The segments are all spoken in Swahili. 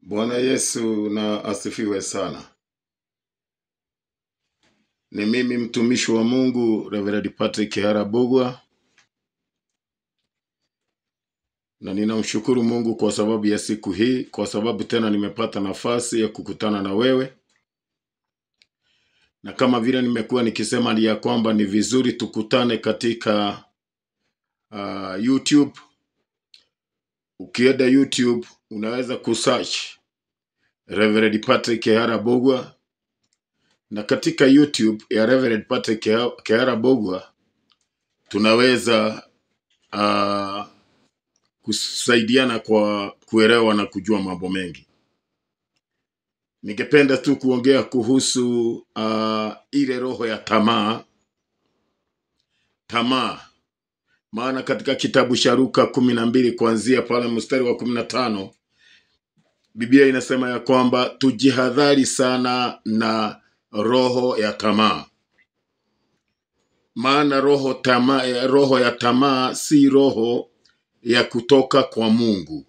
Bwana Yesu na asifiwe sana. Ni mimi mtumishi wa Mungu Reverend Patrick Harabugwa, na ninamshukuru Mungu kwa sababu ya siku hii, kwa sababu tena nimepata nafasi ya kukutana na wewe. Na kama vile nimekuwa nikisema ni ya kwamba ni vizuri tukutane katika YouTube. Ukienda YouTube unaweza kusearch Reverend Patrick Harabugwa, na katika YouTube ya Reverend Patrick Harabugwa tunaweza kusaidiana kwa kuelewa na kujua mambo mengi. Ningependa tu kuongea kuhusu ile roho ya tamaa. Maana katika kitabu cha Luka 12 kuanzia pale mstari wa 15, Biblia inasema ya kwamba tujihadhari sana na roho ya tamaa. Maana roho ya tamaa si roho ya kutoka kwa Mungu.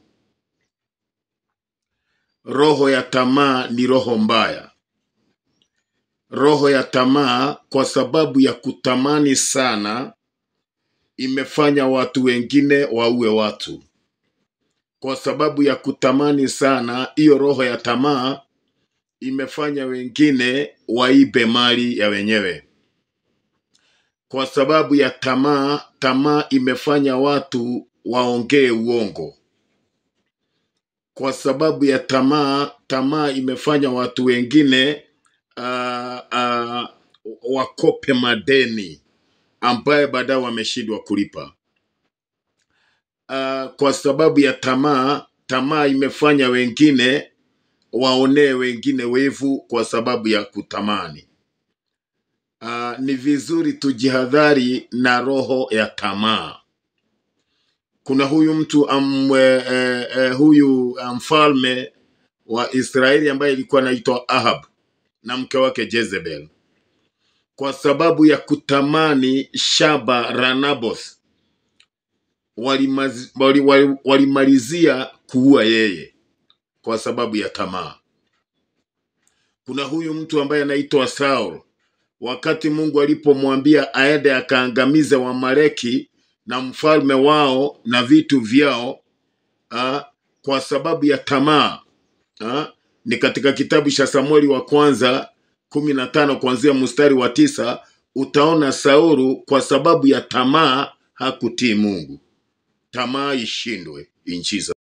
Roho ya tamaa ni roho mbaya. Roho ya tamaa, kwa sababu ya kutamani sana, imefanya watu wengine waue watu. Kwa sababu ya kutamani sana, hiyo roho ya tamaa imefanya wengine waibe mali ya wenyewe. Kwa sababu ya tamaa imefanya watu waongee uongo. Kwa sababu ya tamaa imefanya watu wengine wakope madeni ambaye baadaye wameshindwa kulipa. Kwa sababu ya tamaa imefanya wengine waonee wengine wevu kwa sababu ya kutamani. Ni vizuri tujihadhari na roho ya tamaa. Kuna huyu mtu mfalme wa Israeli ambaye alikuwa anaitwa Ahab na mke wake Jezebel. Kwa sababu ya kutamani shamba la Naboth, walimalizia kuua yeye kwa sababu ya tamaa. Kuna huyu mtu ambaye anaitwa Saul. Wakati Mungu alipomwambia aende akaangamize Waamaleki na mfalme wao na vitu vyao, kwa sababu ya tamaa, ni katika kitabu cha Samueli wa kwanza 15 kuanzia mstari wa 9, utaona Saulu kwa sababu ya tamaa hakutii Mungu. Tamaa ishindwe in Jesus.